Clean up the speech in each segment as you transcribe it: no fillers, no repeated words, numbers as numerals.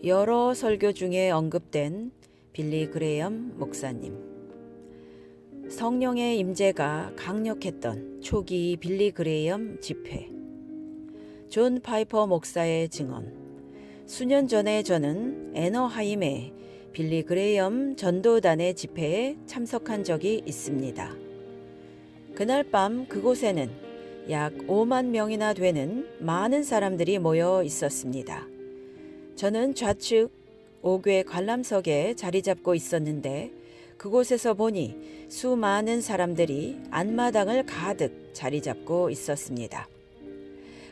여러 설교 중에 언급된 빌리 그레이엄 목사님. 성령의 임재가 강력했던 초기 빌리 그레이엄 집회. 존 파이퍼 목사의 증언. 수년 전에 저는 애너하임의 빌리 그레이엄 전도단의 집회에 참석한 적이 있습니다. 그날 밤 그곳에는 약 5만 명이나 되는 많은 사람들이 모여 있었습니다. 저는 좌측 5궤 관람석에 자리 잡고 있었는데 그곳에서 보니 수많은 사람들이 앞마당을 가득 자리 잡고 있었습니다.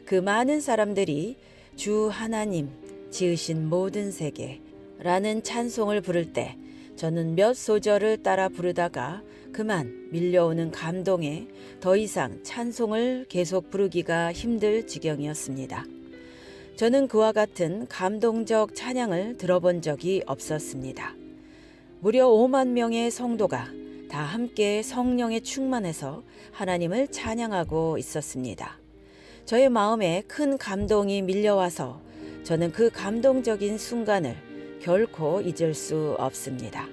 그 많은 사람들이 주 하나님 지으신 모든 세계라는 찬송을 부를 때 저는 몇 소절을 따라 부르다가 그만 밀려오는 감동에 더 이상 찬송을 계속 부르기가 힘들 지경이었습니다. 저는 그와 같은 감동적 찬양을 들어본 적이 없었습니다. 무려 5만 명의 성도가 다 함께 성령에 충만해서 하나님을 찬양하고 있었습니다. 저의 마음에 큰 감동이 밀려와서 저는 그 감동적인 순간을 결코 잊을 수 없습니다.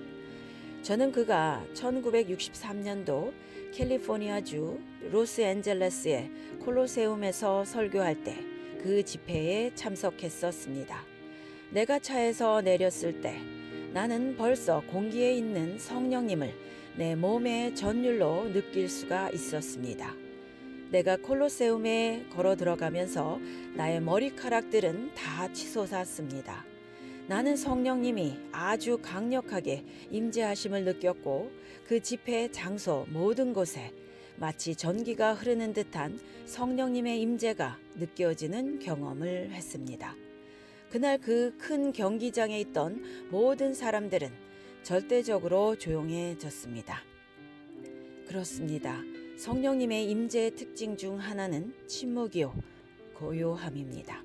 저는 그가 1963년도 캘리포니아주 로스앤젤레스의 콜로세움에서 설교할 때 그 집회에 참석했었습니다. 내가 차에서 내렸을 때 나는 벌써 공기에 있는 성령님을 내 몸의 전율로 느낄 수가 있었습니다. 내가 콜로세움에 걸어 들어가면서 나의 머리카락들은 다 치솟았습니다. 나는 성령님이 아주 강력하게 임재하심을 느꼈고 그 집회 장소 모든 곳에 마치 전기가 흐르는 듯한 성령님의 임재가 느껴지는 경험을 했습니다. 그날 그 큰 경기장에 있던 모든 사람들은 절대적으로 조용해졌습니다. 그렇습니다. 성령님의 임재의 특징 중 하나는 침묵이요 고요함입니다.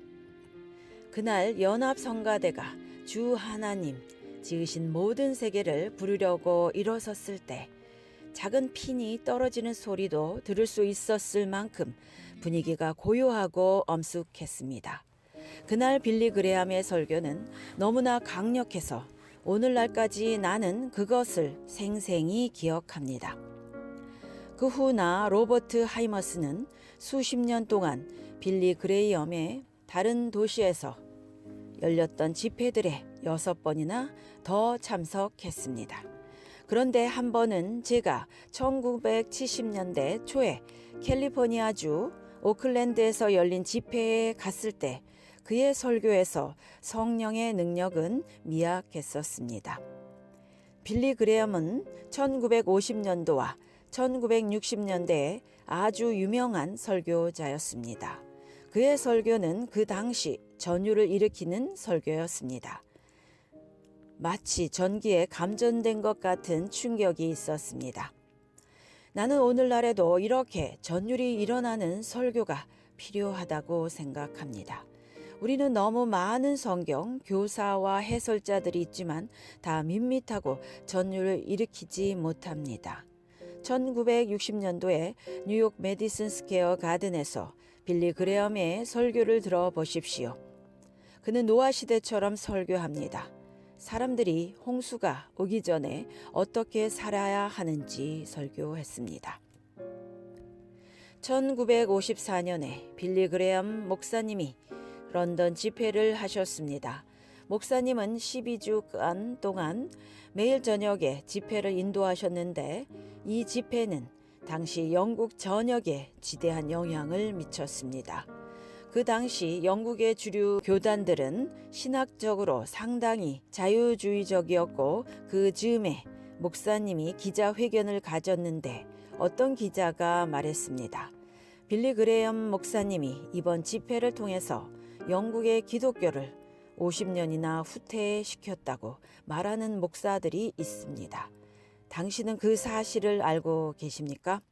그날 연합성가대가 주 하나님 지으신 모든 세계를 부르려고 일어섰을 때 작은 핀이 떨어지는 소리도 들을 수 있었을 만큼 분위기가 고요하고 엄숙했습니다. 그날 빌리 그레함의 설교는 너무나 강력해서 오늘날까지 나는 그것을 생생히 기억합니다. 그 후 나 로버트 하이머스는 수십 년 동안 빌리 그레이엄의 다른 도시에서 열렸던 집회들에 6번이나 더 참석했습니다. 그런데 한 번은 제가 1970년대 초에 캘리포니아주 오클랜드에서 열린 집회에 갔을 때 그의 설교에서 성령의 능력은 미약했었습니다. 빌리 그레엄은 1950년도와 1960년대에 아주 유명한 설교자였습니다. 그의 설교는 그 당시 전율을 일으키는 설교였습니다. 마치 전기에 감전된 것 같은 충격이 있었습니다. 나는 오늘날에도 이렇게 전율이 일어나는 설교가 필요하다고 생각합니다. 우리는 너무 많은 성경 교사와 해설자들이 있지만 다 밋밋하고 전율을 일으키지 못합니다. 1960년도에 뉴욕 메디슨 스퀘어 가든에서 빌리 그레엄의 설교를 들어보십시오. 그는 노아 시대처럼 설교합니다. 사람들이 홍수가 오기 전에 어떻게 살아야 하는지 설교했습니다. 1954년에 빌리 그레엄 목사님이 런던 집회를 하셨습니다. 목사님은 12주간 동안 매일 저녁에 집회를 인도하셨는데 이 집회는 당시 영국 전역에 지대한 영향을 미쳤습니다. 그 당시 영국의 주류 교단들은 신학적으로 상당히 자유주의적이었고 그 즈음에 목사님이 기자회견을 가졌는데 어떤 기자가 말했습니다. 빌리 그레엄 목사님이 이번 집회를 통해서 영국의 기독교를 50년이나 후퇴시켰다고 말하는 목사들이 있습니다. 당신은 그 사실을 알고 계십니까?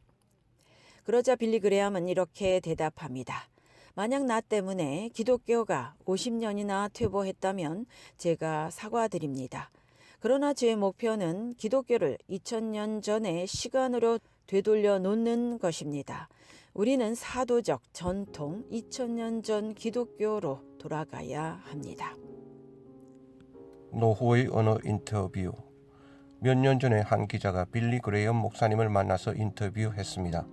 그러자 빌리 그레엄은 이렇게 대답합니다. 만약 나 때문에 기독교가 50년이나 퇴보했다면 제가 사과드립니다. 그러나 제 목표는 기독교를 2000년 전의 시간으로 되돌려 놓는 것입니다. 우리는 사도적 전통 2000년 전 기독교로 돌아가야 합니다. 노후의 어느 인터뷰. 몇 년 전에 한 기자가 빌리 그레이엄 목사님을 만나서 인터뷰했습니다.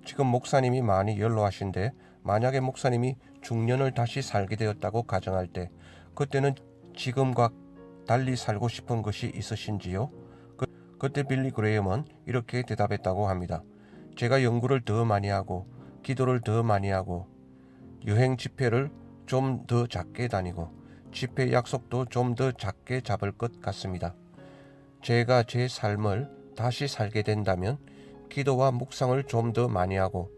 지금 목사님이 많이 연로하신데 만약에 목사님이 중년을 다시 살게 되었다고 가정할 때 그때는 지금과 달리 살고 싶은 것이 있으신지요? 그때 빌리 그레이엄은 이렇게 대답했다고 합니다. 제가 연구를 더 많이 하고 기도를 더 많이 하고 여행 집회를 좀 더 작게 다니고 집회 약속도 좀 더 작게 잡을 것 같습니다. 제가 제 삶을 다시 살게 된다면 기도와 묵상을 좀 더 많이 하고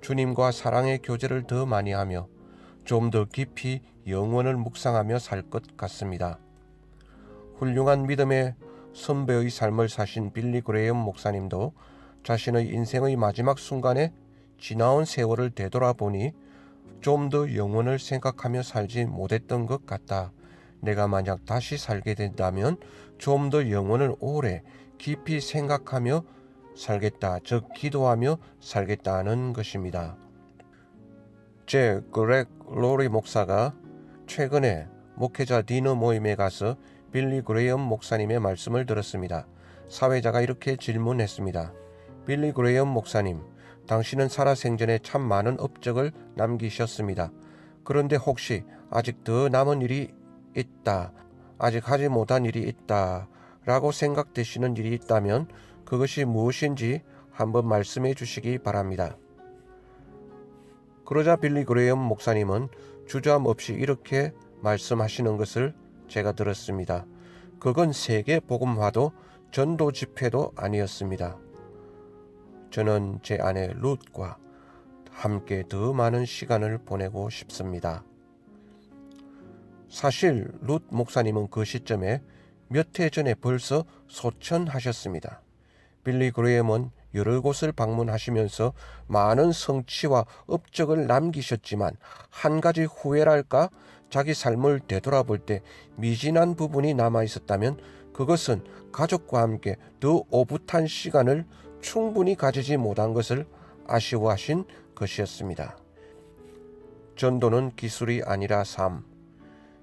주님과 사랑의 교제를 더 많이 하며 좀 더 깊이 영혼을 묵상하며 살 것 같습니다. 훌륭한 믿음의 선배의 삶을 사신 빌리 그레이엄 목사님도 자신의 인생의 마지막 순간에 지나온 세월을 되돌아보니 좀 더 영혼을 생각하며 살지 못했던 것 같다. 내가 만약 다시 살게 된다면 좀 더 영혼을 오래 깊이 생각하며 살겠다. 즉 기도하며 살겠다는 것입니다. 제 그렉 로리 목사가 최근에 목회자 디너 모임에 가서 빌리 그레이엄 목사님의 말씀을 들었습니다. 사회자가 이렇게 질문했습니다. 빌리 그레이엄 목사님, 당신은 살아생전에 참 많은 업적을 남기셨습니다. 그런데 혹시 아직 더 남은 일이 있다, 아직 하지 못한 일이 있다 라고 생각되시는 일이 있다면 그것이 무엇인지 한번 말씀해 주시기 바랍니다. 그러자 빌리 그레이엄 목사님은 주저함없이 이렇게 말씀하시는 것을 제가 들었습니다. 그건 세계 복음화도 전도 집회도 아니었습니다. 저는 제 아내 룻과 함께 더 많은 시간을 보내고 싶습니다. 사실 룻 목사님은 그 시점에 몇 해 전에 벌써 소천하셨습니다. 빌리 그레이엄은 여러 곳을 방문하시면서 많은 성취와 업적을 남기셨지만 한 가지 후회랄까? 자기 삶을 되돌아볼 때 미진한 부분이 남아있었다면 그것은 가족과 함께 더 오붓한 시간을 충분히 가지지 못한 것을 아쉬워하신 것이었습니다. 전도는 기술이 아니라 삶.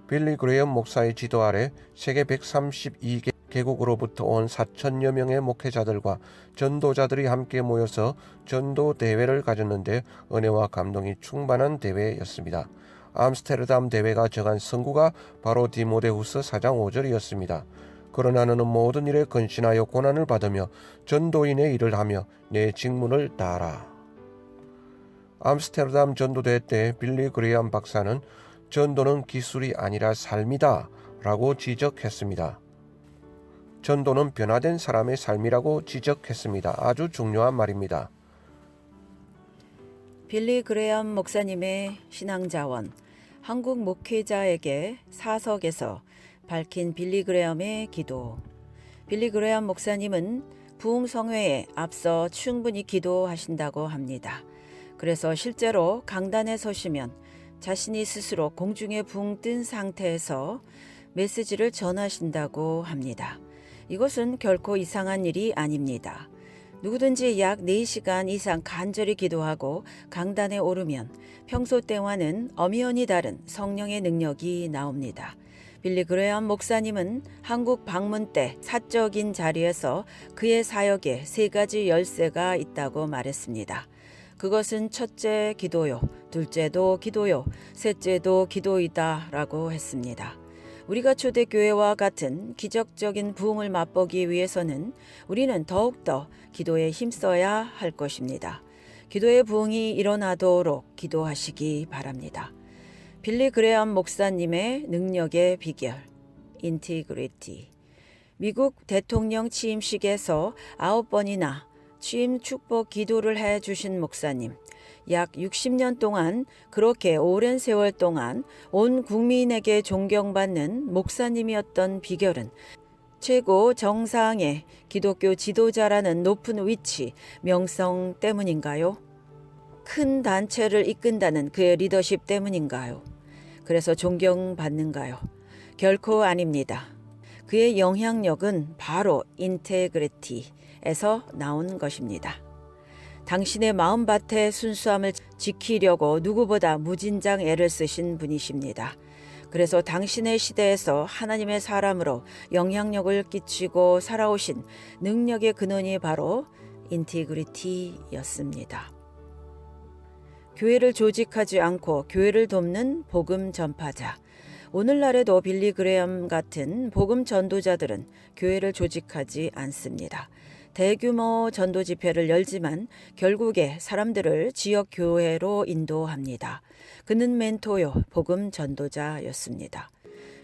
빌리 그레이엄 목사의 지도 아래 세계 132개국으로부터 온 4천여 명의 목회자들과 전도자들이 함께 모여서 전도 대회를 가졌는데 은혜와 감동이 충만한 대회였습니다. 암스테르담 대회가 정한 성구가 바로 디모데후서 4장 5절이었습니다. 그러나 너는 모든 일에 근신하여 고난을 받으며 전도인의 일을 하며 내 직분을 다하라. 암스테르담 전도대회 때 빌리 그레이엄 박사는 전도는 기술이 아니라 삶이다 라고 지적했습니다. 전도는 변화된 사람의 삶이라고 지적했습니다. 아주 중요한 말입니다. 빌리 그레이엄 목사님의 신앙자원, 한국 목회자에게 사석에서 밝힌 빌리 그레이엄의 기도. 빌리 그레이엄 목사님은 부흥성회에 앞서 충분히 기도하신다고 합니다. 그래서 실제로 강단에 서시면 자신이 스스로 공중에 붕 뜬 상태에서 메시지를 전하신다고 합니다. 이것은 결코 이상한 일이 아닙니다. 누구든지 약 4시간 이상 간절히 기도하고 강단에 오르면 평소 때와는 엄연히 다른 성령의 능력이 나옵니다. 빌리 그레이엄 목사님은 한국 방문 때 사적인 자리에서 그의 사역에 3가지 열쇠가 있다고 말했습니다. 그것은 첫째 기도요, 둘째도 기도요, 셋째도 기도이다 라고 했습니다. 우리가 초대교회와 같은 기적적인 부흥을 맛보기 위해서는 우리는 더욱더 기도에 힘써야 할 것입니다. 기도의 부흥이 일어나도록 기도하시기 바랍니다. 빌리 그레이엄 목사님의 능력의 비결, 인티그리티. 미국 대통령 취임식에서 9번이나 취임 축복 기도를 해주신 목사님. 약 60년 동안 그렇게 오랜 세월 동안 온 국민에게 존경받는 목사님이었던 비결은 최고 정상의 기독교 지도자라는 높은 위치, 명성 때문인가요? 큰 단체를 이끈다는 그의 리더십 때문인가요? 그래서 존경받는가요? 결코 아닙니다. 그의 영향력은 바로 인테그리티에서 나온 것입니다. 당신의 마음밭의 순수함을 지키려고 누구보다 무진장 애를 쓰신 분이십니다. 그래서 당신의 시대에서 하나님의 사람으로 영향력을 끼치고 살아오신 능력의 근원이 바로 인티그리티였습니다. 교회를 조직하지 않고 교회를 돕는 복음 전파자. 오늘날에도 빌리 그레엄 같은 복음 전도자들은 교회를 조직하지 않습니다. 대규모 전도 집회를 열지만 결국에 사람들을 지역 교회로 인도합니다. 그는 멘토요, 복음 전도자였습니다.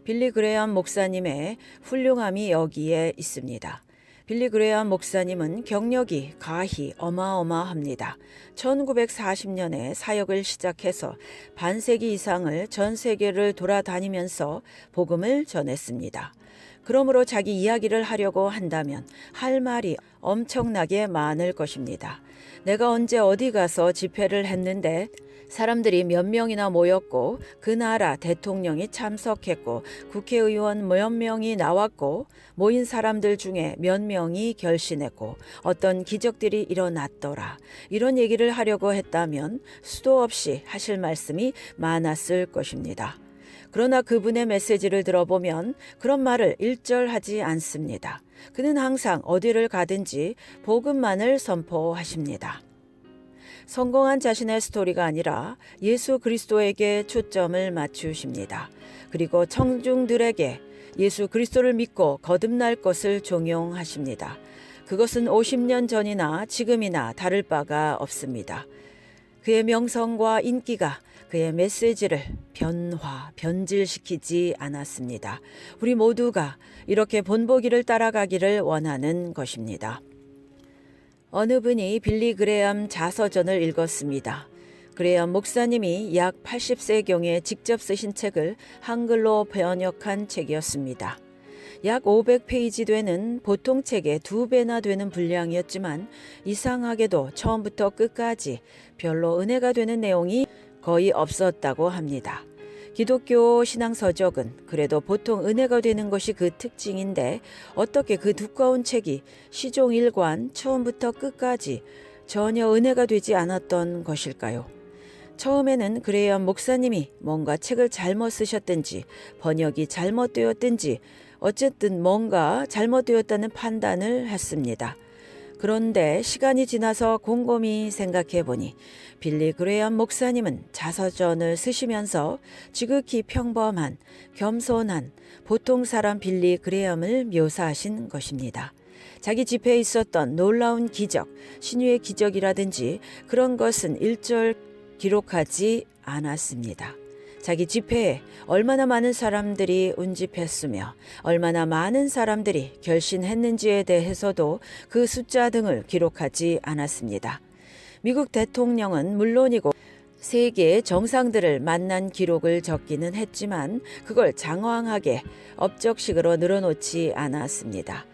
빌리 그레엄 목사님의 훌륭함이 여기에 있습니다. 빌리 그레엄 목사님은 경력이 가히 어마어마합니다. 1940년에 사역을 시작해서 반세기 이상을 전 세계를 돌아다니면서 복음을 전했습니다. 그러므로 자기 이야기를 하려고 한다면 할 말이 엄청나게 많을 것입니다. 내가 언제 어디 가서 집회를 했는데 사람들이 몇 명이나 모였고 그 나라 대통령이 참석했고 국회의원 몇 명이 나왔고 모인 사람들 중에 몇 명이 결신했고 어떤 기적들이 일어났더라. 이런 얘기를 하려고 했다면 수도 없이 하실 말씀이 많았을 것입니다. 그러나 그분의 메시지를 들어보면 그런 말을 일절하지 않습니다. 그는 항상 어디를 가든지 복음만을 선포하십니다. 성공한 자신의 스토리가 아니라 예수 그리스도에게 초점을 맞추십니다. 그리고 청중들에게 예수 그리스도를 믿고 거듭날 것을 종용하십니다. 그것은 50년 전이나 지금이나 다를 바가 없습니다. 그의 명성과 인기가 그의 메시지를 변질시키지 않았습니다. 우리 모두가 이렇게 본보기를 따라가기를 원하는 것입니다. 어느 분이 빌리 그레엄 자서전을 읽었습니다. 그레엄 목사님이 약 80세경에 직접 쓰신 책을 한글로 번역한 책이었습니다. 약 500페이지 되는 보통 책의 2배나 되는 분량이었지만 이상하게도 처음부터 끝까지 별로 은혜가 되는 내용이 거의 없었다고 합니다. 기독교 신앙서적은 그래도 보통 은혜가 되는 것이 그 특징인데 어떻게 그 두꺼운 책이 시종 1관 처음부터 끝까지 전혀 은혜가 되지 않았던 것일까요? 처음에는 그레엄 목사님이 뭔가 책을 잘못 쓰셨든지 번역이 잘못되었든지 어쨌든 뭔가 잘못되었다는 판단을 했습니다. 그런데 시간이 지나서 곰곰이 생각해 보니 빌리 그레엄 목사님은 자서전을 쓰시면서 지극히 평범한, 겸손한 보통 사람 빌리 그레엄을 묘사하신 것입니다. 자기 집회에 있었던 놀라운 기적, 신유의 기적이라든지 그런 것은 일절 기록하지 않았습니다. 자기 집회에 얼마나 많은 사람들이 운집했으며 얼마나 많은 사람들이 결신했는지에 대해서도 그 숫자 등을 기록하지 않았습니다. 미국 대통령은 물론이고 세계의 정상들을 만난 기록을 적기는 했지만 그걸 장황하게 업적식으로 늘어놓지 않았습니다.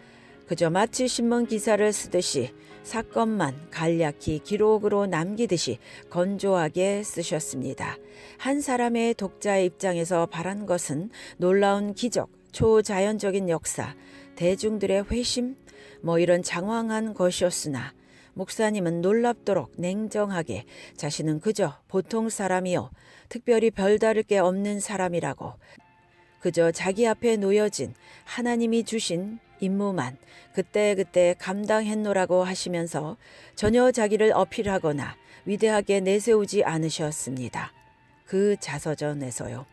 그저 마치 신문 기사를 쓰듯이 사건만 간략히 기록으로 남기듯이 건조하게 쓰셨습니다. 한 사람의 독자의 입장에서 바란 것은 놀라운 기적, 초자연적인 역사, 대중들의 회심, 이런 장황한 것이었으나 목사님은 놀랍도록 냉정하게 자신은 그저 보통 사람이요, 특별히 별다를 게 없는 사람이라고 그저 자기 앞에 놓여진 하나님이 주신 임무만 그때그때 감당했노라고 하시면서 전혀 자기를 어필하거나 위대하게 내세우지 않으셨습니다. 그 자서전에서요.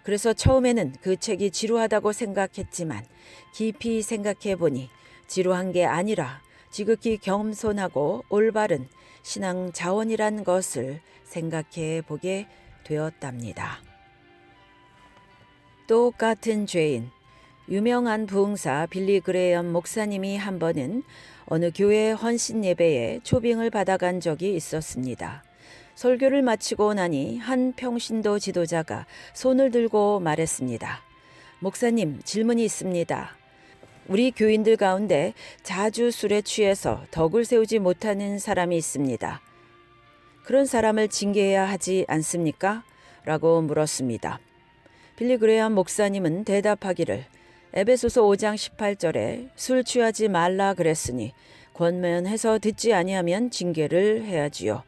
그래서 처음에는 그 책이 지루하다고 생각했지만 깊이 생각해 보니 지루한 게 아니라 지극히 겸손하고 올바른 신앙 자원이란 것을 생각해 보게 되었답니다. 똑같은 죄인. 유명한 부흥사 빌리 그레엄 목사님이 한 번은 어느 교회 헌신 예배에 초빙을 받아간 적이 있었습니다. 설교를 마치고 나니 한 평신도 지도자가 손을 들고 말했습니다. 목사님, 질문이 있습니다. 우리 교인들 가운데 자주 술에 취해서 덕을 세우지 못하는 사람이 있습니다. 그런 사람을 징계해야 하지 않습니까? 라고 물었습니다. 빌리 그레엄 목사님은 대답하기를 에베소서 5장 18절에 술 취하지 말라 그랬으니 권면해서 듣지 아니하면 징계를 해야지요.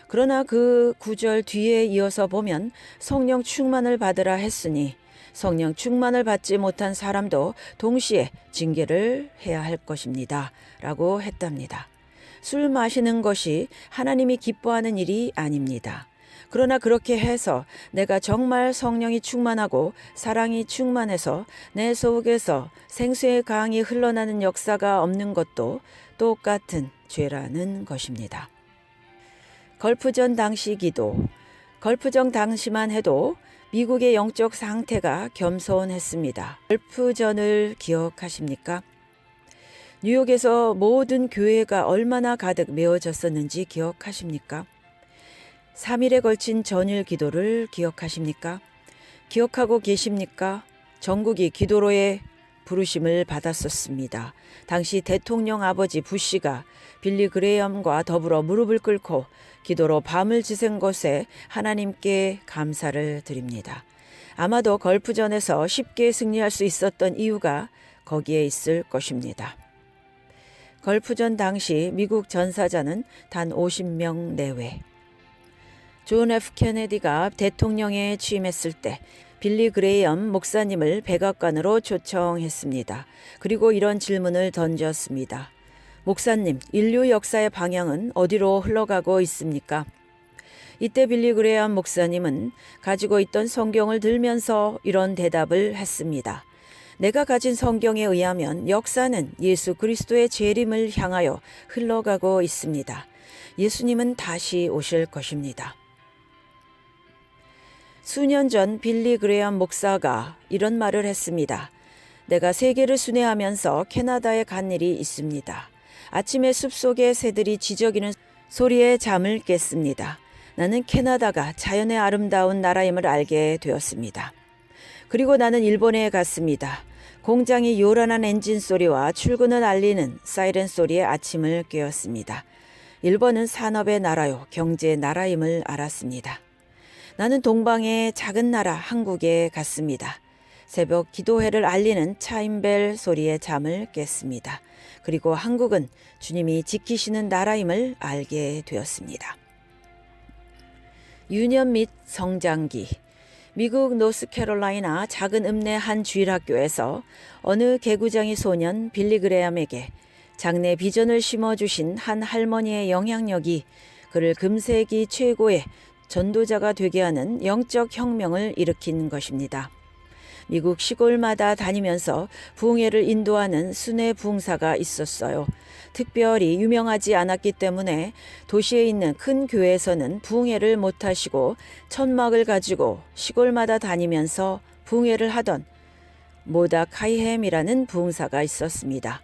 그러나 그 구절 뒤에 이어서 보면 성령 충만을 받으라 했으니 성령 충만을 받지 못한 사람도 동시에 징계를 해야 할 것입니다. 라고 했답니다. 술 마시는 것이 하나님이 기뻐하는 일이 아닙니다. 그러나 그렇게 해서 내가 정말 성령이 충만하고 사랑이 충만해서 내 속에서 생수의 강이 흘러나는 역사가 없는 것도 똑같은 죄라는 것입니다. 걸프전 당시 기도. 걸프전 당시만 해도 미국의 영적 상태가 겸손했습니다. 걸프전을 기억하십니까? 뉴욕에서 모든 교회가 얼마나 가득 메워졌었는지 기억하십니까? 3일에 걸친 전일 기도를 기억하십니까? 기억하고 계십니까? 전국이 기도로의 부르심을 받았었습니다. 당시 대통령 아버지 부시가 빌리 그레이엄과 더불어 무릎을 꿇고 기도로 밤을 지샌 것에 하나님께 감사를 드립니다. 아마도 걸프전에서 쉽게 승리할 수 있었던 이유가 거기에 있을 것입니다. 걸프전 당시 미국 전사자는 단 50명 내외. 존 F. 케네디가 대통령에 취임했을 때 빌리 그레이엄 목사님을 백악관으로 초청했습니다. 그리고 이런 질문을 던졌습니다. 목사님, 인류 역사의 방향은 어디로 흘러가고 있습니까? 이때 빌리 그레이엄 목사님은 가지고 있던 성경을 들면서 이런 대답을 했습니다. 내가 가진 성경에 의하면 역사는 예수 그리스도의 재림을 향하여 흘러가고 있습니다. 예수님은 다시 오실 것입니다. 수년 전 빌리 그레이엄 목사가 이런 말을 했습니다. 내가 세계를 순회하면서 캐나다에 간 일이 있습니다. 아침에 숲속의 새들이 지저귀는 소리에 잠을 깼습니다. 나는 캐나다가 자연의 아름다운 나라임을 알게 되었습니다. 그리고 나는 일본에 갔습니다. 공장이 요란한 엔진 소리와 출근을 알리는 사이렌 소리에 아침을 깨었습니다. 일본은 산업의 나라요, 경제의 나라임을 알았습니다. 나는 동방의 작은 나라 한국에 갔습니다. 새벽 기도회를 알리는 차임벨 소리에 잠을 깼습니다. 그리고 한국은 주님이 지키시는 나라임을 알게 되었습니다. 유년 및 성장기. 미국 노스캐롤라이나 작은 읍내 한 주일학교에서 어느 개구장이 소년 빌리 그레이엄에게 장래 비전을 심어주신 한 할머니의 영향력이 그를 금세기 최고의 전도자가 되게 하는 영적 혁명을 일으킨 것입니다. 미국 시골마다 다니면서 부흥회를 인도하는 순회 부흥사가 있었어요. 특별히 유명하지 않았기 때문에 도시에 있는 큰 교회에서는 부흥회를 못하시고 천막을 가지고 시골마다 다니면서 부흥회를 하던 모다카이햄이라는 부흥사가 있었습니다.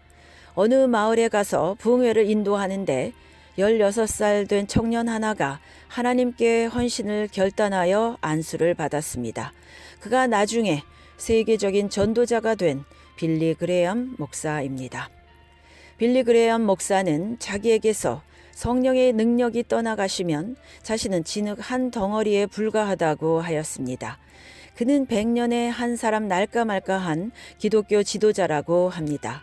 어느 마을에 가서 부흥회를 인도하는데 16살 된 청년 하나가 하나님께 헌신을 결단하여 안수를 받았습니다. 그가 나중에 세계적인 전도자가 된 빌리 그레이엄 목사입니다. 빌리 그레이엄 목사는 자기에게서 성령의 능력이 떠나가시면 자신은 진흙 한 덩어리에 불과하다고 하였습니다. 그는 100년에 한 사람 날까 말까한 기독교 지도자라고 합니다.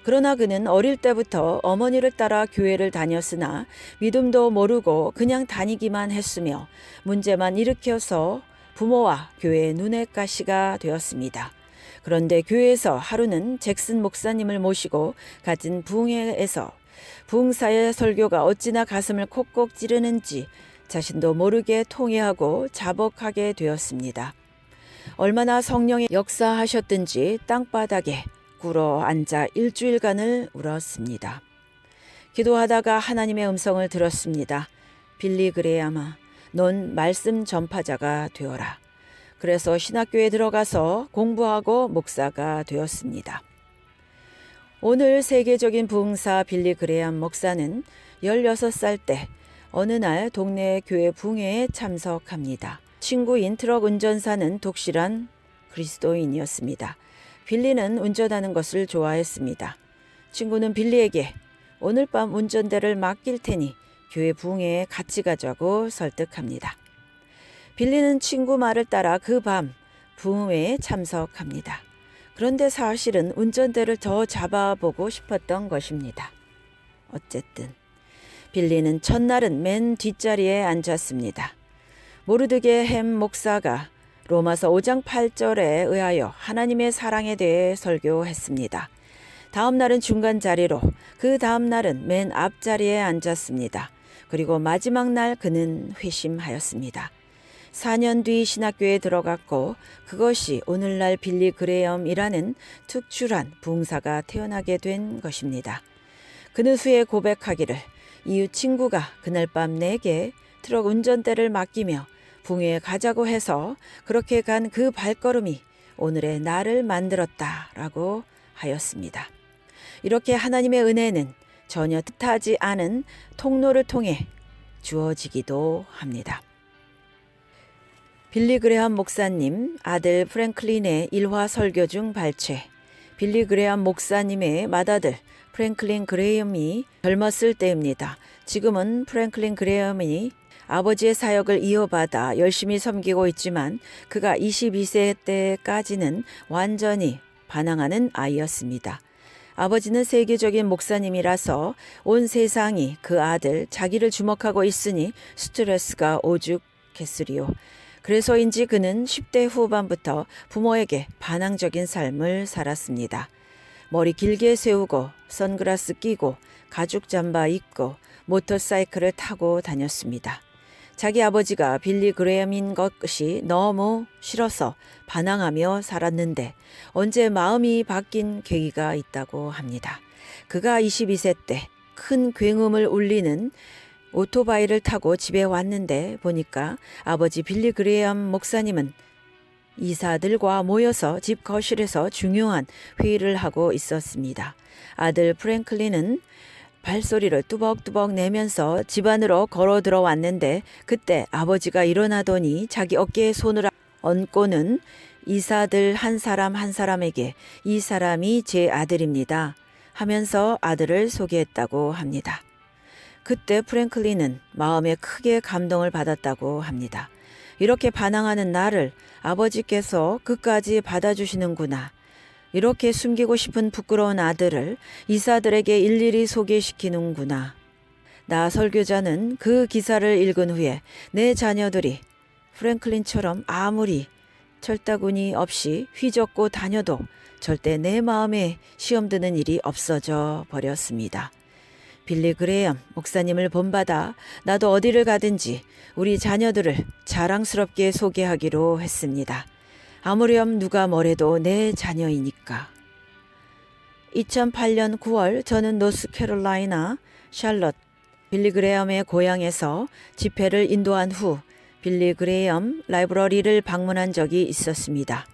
그러나 그는 어릴 때부터 어머니를 따라 교회를 다녔으나 믿음도 모르고 그냥 다니기만 했으며 문제만 일으켜서 부모와 교회의 눈엣 가시가 되었습니다. 그런데 교회에서 하루는 잭슨 목사님을 모시고 갖은 부흥회에서 부흥사의 설교가 어찌나 가슴을 콕콕 찌르는지 자신도 모르게 통회하고 자복하게 되었습니다. 얼마나 성령의 역사하셨든지 땅바닥에 꿇어 앉아 일주일간을 울었습니다. 기도하다가 하나님의 음성을 들었습니다. 빌리 그레이엄아, 넌 말씀 전파자가 되어라. 그래서 신학교에 들어가서 공부하고 목사가 되었습니다. 오늘 세계적인 부흥사 빌리 그레이엄 목사는 16살 때 어느 날 동네 교회 부흥회에 참석합니다. 친구인 트럭 운전사는 독실한 그리스도인이었습니다. 빌리는 운전하는 것을 좋아했습니다. 친구는 빌리에게 오늘 밤 운전대를 맡길 테니 교회 부흥회에 같이 가자고 설득합니다. 빌리는 친구 말을 따라 그 밤 부흥회에 참석합니다. 그런데 사실은 운전대를 더 잡아보고 싶었던 것입니다. 어쨌든 빌리는 첫날은 맨 뒷자리에 앉았습니다. 모르드게 햄 목사가 로마서 5장 8절에 의하여 하나님의 사랑에 대해 설교했습니다. 다음 날은 중간 자리로, 그 다음 날은 맨 앞자리에 앉았습니다. 그리고 마지막 날 그는 회심하였습니다. 4년 뒤 신학교에 들어갔고 그것이 오늘날 빌리 그레엄이라는 특출한 부흥사가 태어나게 된 것입니다. 그는 후에 고백하기를 이웃 친구가 그날 밤 내게 트럭 운전대를 맡기며 붕회에 가자고 해서 그렇게 간 그 발걸음이 오늘의 나를 만들었다라고 하였습니다. 이렇게 하나님의 은혜는 전혀 뜻하지 않은 통로를 통해 주어지기도 합니다. 빌리 그레엄 목사님 아들 프랭클린의 일화 설교 중 발췌. 빌리 그레엄 목사님의 맏아들 프랭클린 그레엄이 젊었을 때입니다. 지금은 프랭클린 그레엄이 아버지의 사역을 이어받아 열심히 섬기고 있지만 그가 22세 때까지는 완전히 반항하는 아이였습니다. 아버지는 세계적인 목사님이라서 온 세상이 그 아들 자기를 주목하고 있으니 스트레스가 오죽했으리요. 그래서인지 그는 10대 후반부터 부모에게 반항적인 삶을 살았습니다. 머리 길게 세우고 선글라스 끼고 가죽 잠바 입고 모터사이클을 타고 다녔습니다. 자기 아버지가 빌리 그레엄인 것이 너무 싫어서 반항하며 살았는데 언제 마음이 바뀐 계기가 있다고 합니다. 그가 22세 때 큰 굉음을 울리는 오토바이를 타고 집에 왔는데 보니까 아버지 빌리 그레엄 목사님은 이사들과 모여서 집 거실에서 중요한 회의를 하고 있었습니다. 아들 프랭클린은 발소리를 뚜벅뚜벅 내면서 집 안으로 걸어 들어왔는데 그때 아버지가 일어나더니 자기 어깨에 손을 얹고는 이사들 한 사람 한 사람에게 이 사람이 제 아들입니다 하면서 아들을 소개했다고 합니다. 그때 프랭클린은 마음에 크게 감동을 받았다고 합니다. 이렇게 반항하는 나를 아버지께서 끝까지 받아주시는구나. 이렇게 숨기고 싶은 부끄러운 아들을 이사들에게 일일이 소개시키는구나. 나 설교자는 그 기사를 읽은 후에 내 자녀들이 프랭클린처럼 아무리 철다구니 없이 휘젓고 다녀도 절대 내 마음에 시험 드는 일이 없어져 버렸습니다. 빌리 그레엄 목사님을 본받아 나도 어디를 가든지 우리 자녀들을 자랑스럽게 소개하기로 했습니다. 아무렴 누가 뭐래도 내 자녀이니까. 2008년 9월 저는 노스캐롤라이나 샬럿 빌리 그레엄의 고향에서 집회를 인도한 후 빌리 그레엄 라이브러리를 방문한 적이 있었습니다.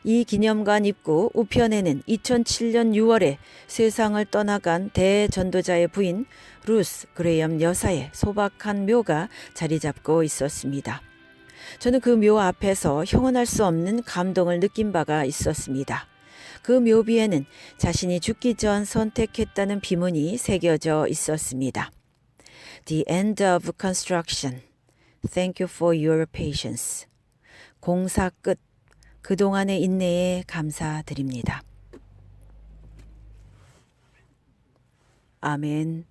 이 기념관 입구 우편에는 2007년 6월에 세상을 떠나간 대전도자의 부인 루스 그레엄 여사의 소박한 묘가 자리 잡고 있었습니다. 저는 그 묘 앞에서 형언할 수 없는 감동을 느낀 바가 있었습니다. 그 묘비에는 자신이 죽기 전 선택했다는 비문이 새겨져 있었습니다. The end of construction. Thank you for your patience. 공사 끝. 그동안의 인내에 감사드립니다. 아멘.